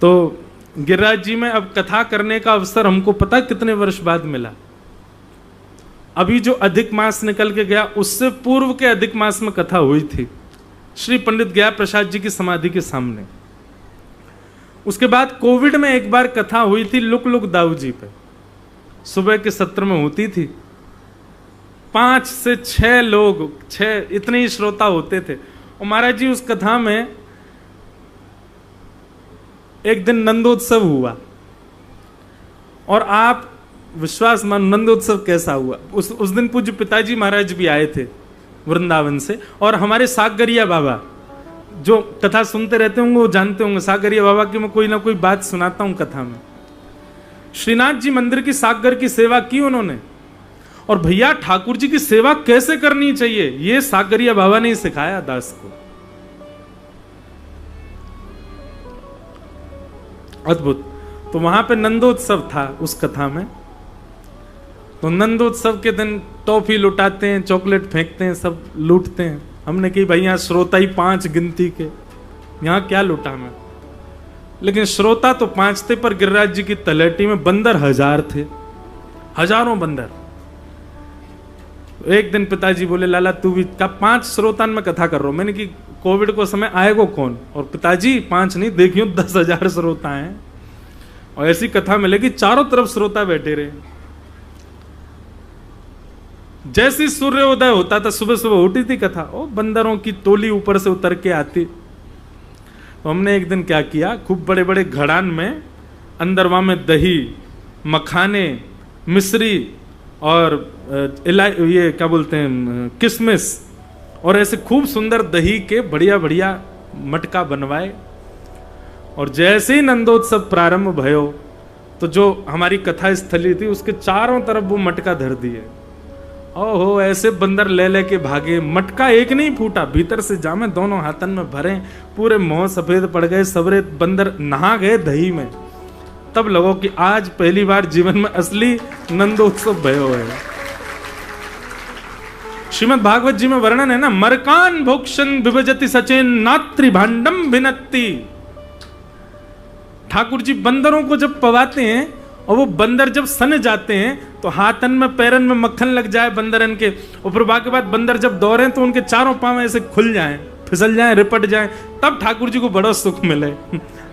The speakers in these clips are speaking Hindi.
तो गिरिराज जी में अब कथा करने का अवसर हमको पता कितने वर्ष बाद मिला। अभी जो अधिक मास निकल के गया उससे पूर्व के अधिक मास में कथा हुई थी श्री पंडित गया प्रसाद जी की समाधि के सामने। उसके बाद कोविड में एक बार कथा हुई थी लुक लुक दाऊ जी पे, सुबह के सत्र में होती थी। 5 से 6 लोग, 6 इतने ही श्रोता होते थे। और महाराज जी उस कथा में एक दिन नंदोत्सव हुआ और आप विश्वास मान नंदोत्सव कैसा हुआ। उस दिन पूज्य पिताजी महाराज भी आए थे वृंदावन से, और हमारे सागरिया बाबा जो कथा सुनते रहते होंगे वो जानते होंगे, सागरिया बाबा की मैं कोई ना कोई बात सुनाता हूं कथा में। श्रीनाथ जी मंदिर की सागर की सेवा की उन्होंने, और भैया ठाकुर जी की सेवा कैसे करनी चाहिए ये सागरिया बाबा ने सिखाया दास को। अद्भुत। तो वहां पे नंदोत्सव था उस कथा में। तो नंदोत्सव के दिन टॉफी लुटाते हैं, चॉकलेट फेंकते हैं, सब लूटते हैं। हमने कही भाई यहाँ श्रोता ही 5 गिनती के, यहाँ क्या लूटा मैं। लेकिन श्रोता तो 5 थे, पर गिरिराज जी की तलेटी में बंदर 1000 थे, हजारों बंदर। एक दिन पिताजी बोले लाला तू भी का 5 श्रोता में कथा कर रहा हूं। मैंने कि कोविड को समय आएगा कौन, और पिताजी 5 नहीं देखियो 10,000 श्रोता हैं, और ऐसी कथा मिलेगी चारों तरफ श्रोता बैठे रहे। जैसी सूर्योदय होता था सुबह सुबह उठी थी कथा, ओ बंदरों की टोली ऊपर से उतर के आती। तो हमने एक दिन क्या किया, खूब बड़े बड़े घड़ान में अंदर वहां में दही, मखाने, मिश्री और ये क्या बोलते हैं किशमिश, और ऐसे खूब सुंदर दही के बढ़िया बढ़िया मटका बनवाए। और जैसे ही नंदोत्सव प्रारंभ भयो तो जो हमारी कथा स्थली थी उसके चारों तरफ वो मटका धर दिए। ओहो ऐसे बंदर ले ले के भागे, मटका एक नहीं फूटा, भीतर से जामे दोनों हाथन में भरे, पूरे मुंह सफेद पड़ गए, सबरे बंदर नहा गए दही में। तब लगो कि आज पहली बार जीवन में असली नंदोत्सव भयो है। श्रीमद् भागवत जी में वर्णन है ना, मरकान भोक्षण विभजति सचेन नात्री भांडम भिनत्ति। ठाकुर जी बंदरों को जब पवाते हैं और वो बंदर जब सन जाते हैं तो हाथन में पैरन में मक्खन लग जाए बंदरन के, और फिर के बाद बंदर जब दौड़े तो उनके चारों पांव ऐसे खुल जाएं, फिसल जाएं, रिपट जाएं, तब ठाकुर जी को बड़ा सुख मिले,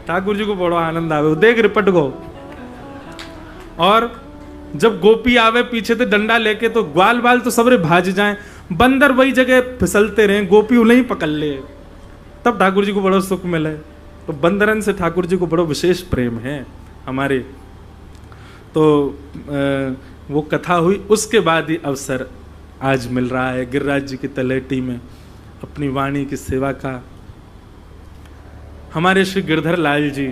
ठाकुर जी को बड़ा आनंद आवे, देख रिपट गो। और जब गोपी आवे पीछे से डंडा लेके तो ग्वाल बाल तो सबरे भाज जाएं, बंदर वही जगह फिसलते रहे, गोपी उन्हें ही पकड़ ले, तब ठाकुर जी को बड़ा सुख मिले। तो बंदरन से ठाकुर जी को बड़ा विशेष प्रेम है हमारे। तो वो कथा हुई, उसके बाद ही अवसर आज मिल रहा है गिरिराज जी की तलेटी में अपनी वाणी की सेवा का। हमारे श्री गिरधर लाल जी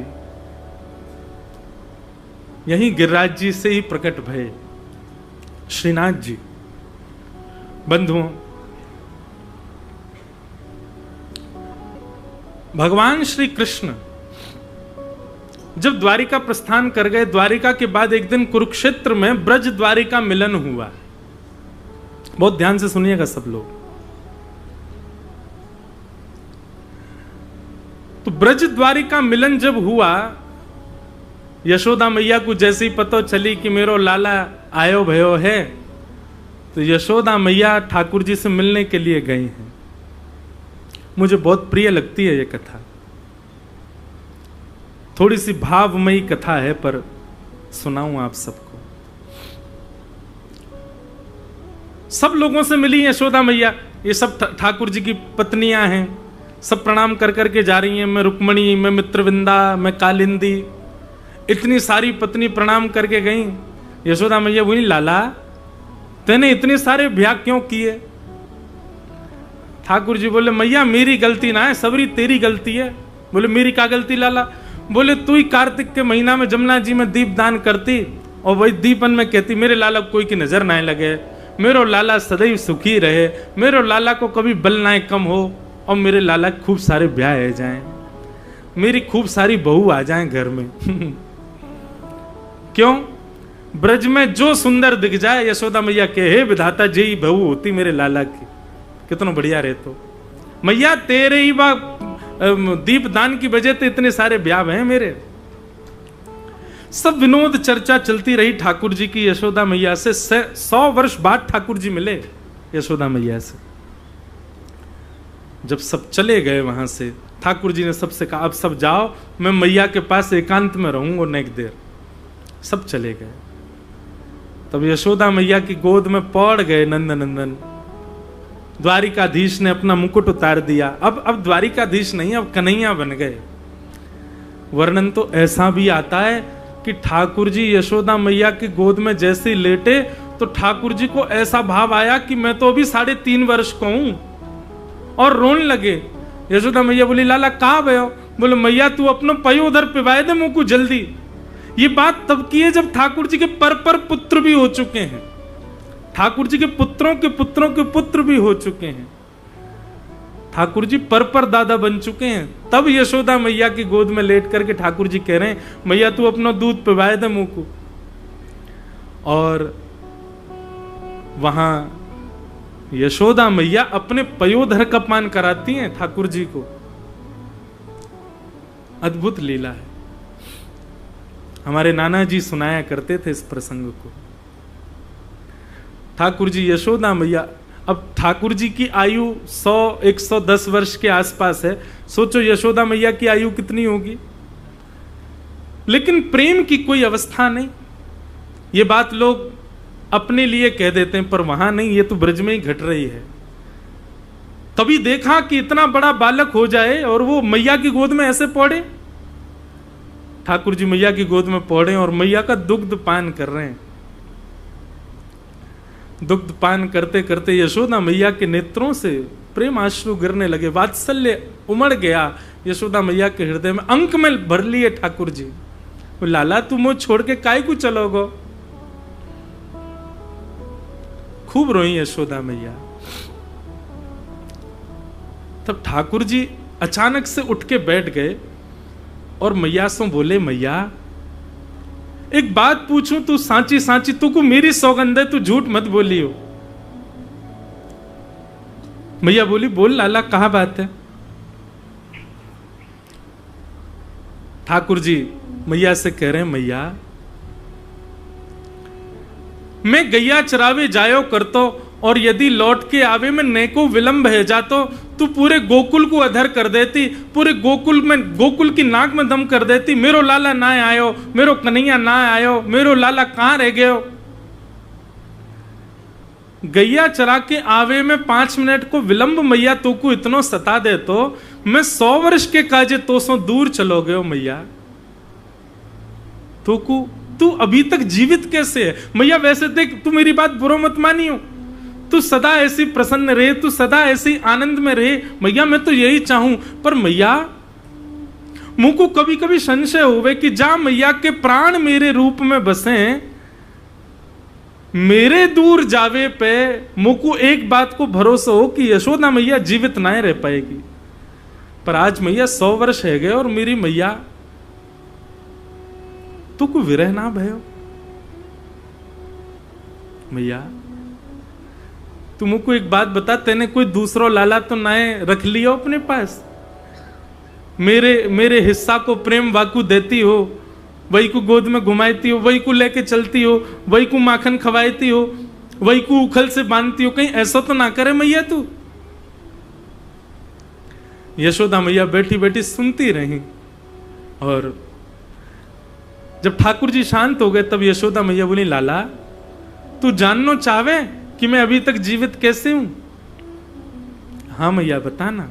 यही गिरिराज जी से ही प्रकट भये। श्रीनाथ जी बंधुओं, भगवान श्री कृष्ण जब द्वारिका प्रस्थान कर गए, द्वारिका के बाद एक दिन कुरुक्षेत्र में ब्रज द्वारिका मिलन हुआ। बहुत ध्यान से सुनिएगा सब लोग। तो ब्रज द्वारिका मिलन जब हुआ, यशोदा मैया को जैसे ही पता चली कि मेरो लाला आयो भयो है, तो यशोदा मैया ठाकुर जी से मिलने के लिए गई हैं। मुझे बहुत प्रिय लगती है ये कथा, थोड़ी सी भावमयी कथा है, पर सुनाऊं आप सबको। सब लोगों से मिली यशोदा मैया, ये सब ठाकुर जी की पत्नियां हैं, सब प्रणाम कर करके जा रही हैं। मैं रुक्मणी, मैं मित्रविंदा, मैं कालिंदी, इतनी सारी पत्नी प्रणाम करके गई। यशोदा मैया बोली लाला तेने इतने सारे ब्याह क्यों किए? ठाकुर जी बोले मैया मेरी गलती ना है, सबरी तेरी गलती है। बोले मेरी क्या गलती लाला? बोले तू ही कार्तिक के महीना में जमुना जी में दीप दान करती और वही दीपन में कहती मेरे लाला कोई की नजर ना लगे, मेरो लाला सदैव सुखी रहे, मेरो लाला को कभी बल ना कम हो, और मेरे लाला खूब सारे ब्याह आ जाएं, मेरी खूब सारी बहू आ जाएं घर में। क्यों? ब्रज में जो सुंदर दिख जाए यशोदा मैया के हे विधाता जी बहू होती मेरे लाला की, कितना बढ़िया रहे। तो मैया तेरे ही बा दीप दान की वजह से इतने सारे ब्याह हैं मेरे, सब विनोद चर्चा चलती रही ठाकुर जी की यशोदा मैया से। 100 वर्ष बाद ठाकुर जी मिले यशोदा मैया से। जब सब चले गए वहां से, ठाकुर जी ने सबसे कहा अब सब जाओ, मैं मैया के पास एकांत में रहूंगा नेक देर। सब चले गए। तब यशोदा मैया की गोद में पड़ गए नंद नंदन। द्वारिकाधीश ने अपना मुकुट उतार दिया। अब द्वारिकाधीश नहीं, अब कन्हैया बन गए। वर्णन तो ऐसा भी आता है कि ठाकुर जी यशोदा मैया की गोद में जैसे लेटे तो ठाकुर जी को ऐसा भाव आया कि मैं तो अभी 3.5 वर्ष का हूं, और रोने लगे। यशोदा मैया बोली लाला कहाँ भयो? बोले मैया तू अपनो पयो उधर पिवाए दे मुझको जल्दी। ये बात तब की है जब ठाकुर जी के पर पुत्र भी हो चुके हैं, ठाकुर जी के पुत्रों के पुत्र भी हो चुके हैं, ठाकुर जी पर दादा बन चुके हैं। तब यशोदा मैया की गोद में लेट करके ठाकुर जी कह रहे हैं मैया तू अपना दूध पिवाए दे मुंह को। और वहां यशोदा मैया अपने पयोधर का पान कराती हैं ठाकुर जी को। अद्भुत लीला है। हमारे नाना जी सुनाया करते थे इस प्रसंग को। ठाकुर जी यशोदा मैया, अब ठाकुर जी की आयु 100-110 वर्ष के आसपास है। सोचो यशोदा मैया की आयु कितनी होगी। लेकिन प्रेम की कोई अवस्था नहीं। ये बात लोग अपने लिए कह देते हैं, पर वहां नहीं, ये तो ब्रज में ही घट रही है। कभी देखा कि इतना बड़ा बालक हो जाए और वो मैया की गोद में ऐसे पौड़े। ठाकुर जी मैया की गोद में पौड़े और मैया का दुग्ध पान कर रहे हैं। दुग्ध पान करते करते यशोदा मैया के नेत्रों से प्रेम आश्रु गिरने लगे। वात्सल्य उमड़ गया यशोदा मैया के हृदय में। अंक में भर लिए ठाकुर जी। लाला तुम मुझे छोड़ के काय को चलोगो? खूब रोई यशोदा मैया। तब ठाकुर जी अचानक से उठ के बैठ गए और मैया से बोले मैया एक बात पूछूं, तू सांची सांची, तू को मेरी सौगंध है, तू झूठ मत बोली हो। मैया बोली बोल लाला कहा बात है। ठाकुर जी मैया से कह रहे हैं मैया मैं गैया चरावे जायो करतो और यदि लौट के आवे में नेको विलंब है जातो, तू पूरे गोकुल को अधर कर देती, पूरे गोकुल की नाक में दम कर देती। मेरो लाला ना आयो, मेरो कन्हैया ना आयो, मेरो लाला कहां रह गयो। गैया चरा के आवे में 5 मिनट को विलंब मैया तू को इतनो सता दे तो मैं 100 वर्ष के काजे तो सो दूर चलो गयो मैया। तू अभी तक जीवित कैसे है मैया? वैसे देख, तू मेरी बात बुरा मत मानियो, तू सदा ऐसी प्रसन्न रहे, तू सदा ऐसी आनंद में रहे मैया, मैं तो यही चाहूं। पर मैया मुझको कभी कभी संशय होवे कि जा मैया के प्राण मेरे रूप में बसे, मेरे दूर जावे पे मुझको एक बात को भरोसा हो कि यशोदा मैया जीवित ना रह पाएगी। पर आज मैया 100 वर्ष है गए और मेरी मैया तू को विरह ना भयो। मैया तू मुझको एक बात बता, तेने कोई दूसरो लाला तो ना रख लियो अपने पास? मेरे हिस्सा को प्रेम वाकू देती हो, वही को गोद में घुमाती हो, वही को लेके चलती हो, वही को माखन खवाती हो, वही को उखल से बांधती हो, कहीं ऐसा तो ना करे मैया तू? यशोदा मैया बैठी बैठी सुनती रही। और जब ठाकुर जी शांत हो गए तब यशोदा मैया बोली लाला तू जानना चाहे कि मैं अभी तक जीवित कैसे हूं? हाँ मैया बताना।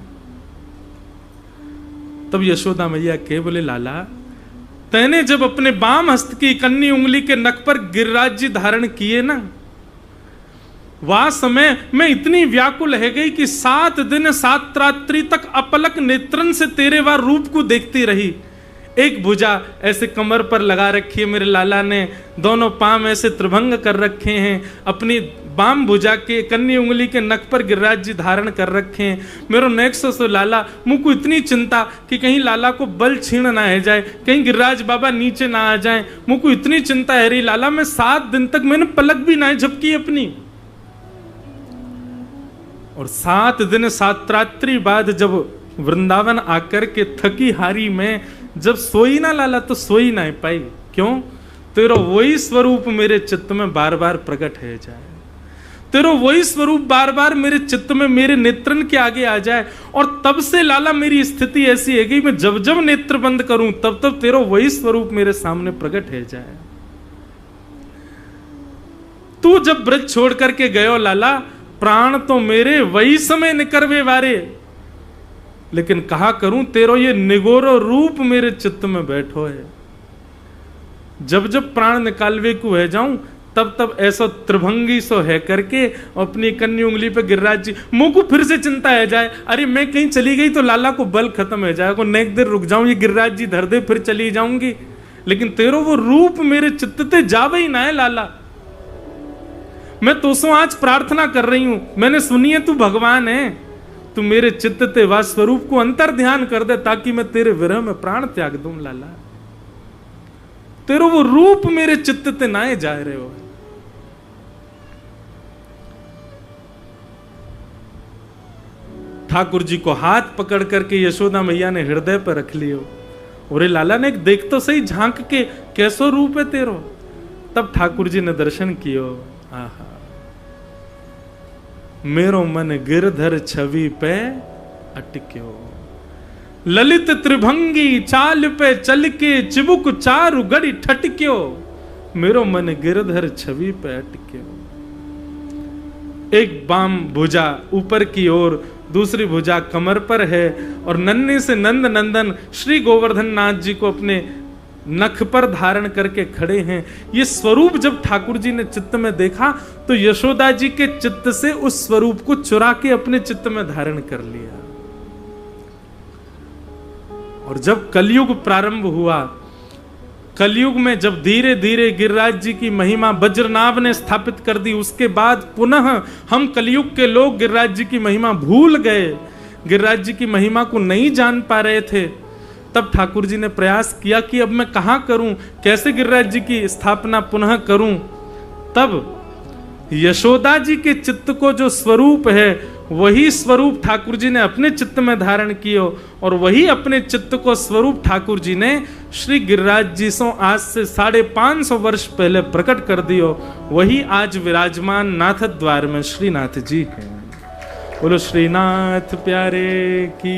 तब यशोदा मैया के बोले लाला तैने जब अपने बाम हस्त की कन्नी उंगली के नख पर गिरिराज जी धारण किए ना, वह समय मैं इतनी व्याकुल है गई कि 7 दिन 7 रात्रि तक अपलक नेत्रन से तेरे वह रूप को देखती रही। एक भुजा ऐसे कमर पर लगा रखी है मेरे लाला ने, दोनों पांव ऐसे त्रिभंग कर रखे हैं, अपनी बाम भुजा के कन्नी उंगली के नख पर गिरिराज जी धारण कर रखे हैं। मेरो नेक्सो से लाला मुझको इतनी चिंता कि कहीं लाला को बल छीण ना है जाए, कहीं गिरिराज बाबा नीचे ना आ जाए, मुझको इतनी चिंता है रही लाला। मैं 7 दिन तक मैंने पलक भी ना झपकी अपनी। और 7 दिन 7 रात्रि बाद जब वृंदावन आकर के थकी हारी में जब सोई ना लाला तो सोई ना पाई। क्यों? तेरा वही स्वरूप मेरे चित्त में बार बार प्रकट है जाए, तेरा वही स्वरूप बार बार मेरे चित्त में, मेरे नेत्रन के आगे आ जाए। और तब से लाला मेरी स्थिति ऐसी है कि मैं जब जब नेत्र बंद करूं तब तब तेरा वही स्वरूप मेरे सामने प्रकट है जाए। तू जब ब्रज छोड़ करके गयो लाला, प्राण तो मेरे वही समय निकरवे वारे, लेकिन कहा करूं तेरो ये निगोरो रूप मेरे चित्त में बैठो है। जब जब प्राण निकालवे को है जाऊं तब तब ऐसा त्रिभंगी सो है करके अपनी कन्नी उंगली पे गिरिराज जी, मुंह को फिर से चिंता है जाए, अरे मैं कहीं चली गई तो लाला को बल खत्म है जाएगा, नेक देर रुक जाऊं, ये गिरिराज जी धर दे फिर चली जाऊंगी, लेकिन तेरो वो रूप मेरे चित्त ते जावे ही ना है लाला। मैं तो सो आज प्रार्थना कर रही हूं, मैंने सुनी है तू भगवान है, तू मेरे चित्त ते वा स्वरूप को अंतर ध्यान कर दे ताकि मैं तेरे विरह में प्राण त्याग दूं लाला। तेरो वो रूप मेरे चित्त ते नाए जा रहे हो। ठाकुर जी को हाथ पकड़ करके यशोदा मैया ने हृदय पर रख लियो। और लाला ने देख तो सही झांक के कैसो रूप है तेरो। तब ठाकुर जी ने दर्शन कियो, आहा मेरो मन गिरधर छवि पे अटक्यो, ललित त्रिभंगी चाल पे चल के चिबुक चारु गड़ी ठटक्यो, मेरो मन गिरधर छवि पे अटक्यो। एक बाम भुजा ऊपर की ओर, दूसरी भुजा कमर पर है, और नन्हे से नंद नंदन श्री गोवर्धन नाथ जी को अपने नख पर धारण करके खड़े हैं। ये स्वरूप जब ठाकुर जी ने चित्त में देखा तो यशोदा जी के चित्त से उस स्वरूप को चुरा के अपने चित्त में धारण कर लिया। और जब कलयुग प्रारंभ हुआ, कलयुग में जब धीरे धीरे गिरिराज जी की महिमा वज्रनाभ ने स्थापित कर दी, उसके बाद पुनः हम कलयुग के लोग गिरिराज जी की महिमा भूल गए, गिरिराज जी की महिमा को नहीं जान पा रहे थे। तब ठाकुर जी ने प्रयास किया कि अब मैं कहां करूं, कैसे गिरिराज जी की स्थापना पुनः करूं। तब यशोदा जी के चित्त को जो स्वरूप है वही स्वरूप ठाकुर जी ने अपने चित्त में धारण कियो, और वही अपने चित्त को स्वरूप ठाकुर जी ने श्री गिरिराज जी से आज से 550 वर्ष पहले प्रकट कर दियो। वही आज विराजमान नाथ द्वार में श्रीनाथ जी हैं। बोलो श्रीनाथ प्यारे की,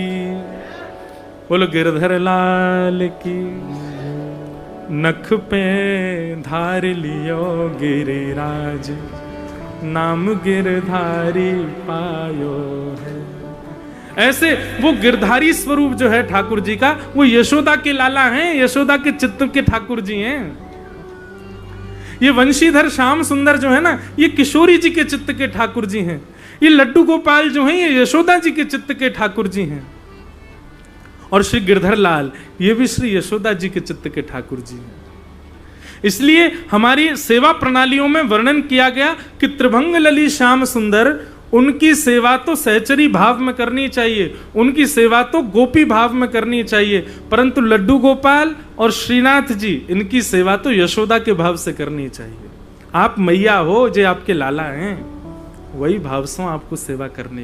बोलो गिरधर लाल की। नख पे धार लियो गिरिराज, नाम गिरधारी पायो है। ऐसे वो गिरधारी स्वरूप जो है ठाकुर जी का, वो यशोदा के लाला हैं, यशोदा के चित्त के ठाकुर जी हैं। ये वंशीधर श्याम सुंदर जो है ना, ये किशोरी जी के चित्त के ठाकुर जी हैं। ये लड्डू गोपाल जो हैं, ये यशोदा जी के चित्त के ठाकुर जी हैं। और श्री गिरधर लाल, ये भी श्री यशोदा जी के चित्त के ठाकुर जी हैं। इसलिए हमारी सेवा प्रणालियों में वर्णन किया गया कि त्रिभंग लली श्याम सुंदर, उनकी सेवा तो सहचरी भाव में करनी चाहिए, उनकी सेवा तो गोपी भाव में करनी चाहिए, परंतु लड्डू गोपाल और श्रीनाथ जी, इनकी सेवा तो यशोदा के भाव से करनी चाहिए। आप मैया हो, जो आपके लाला हैं, वही भाव से आपको सेवा करनी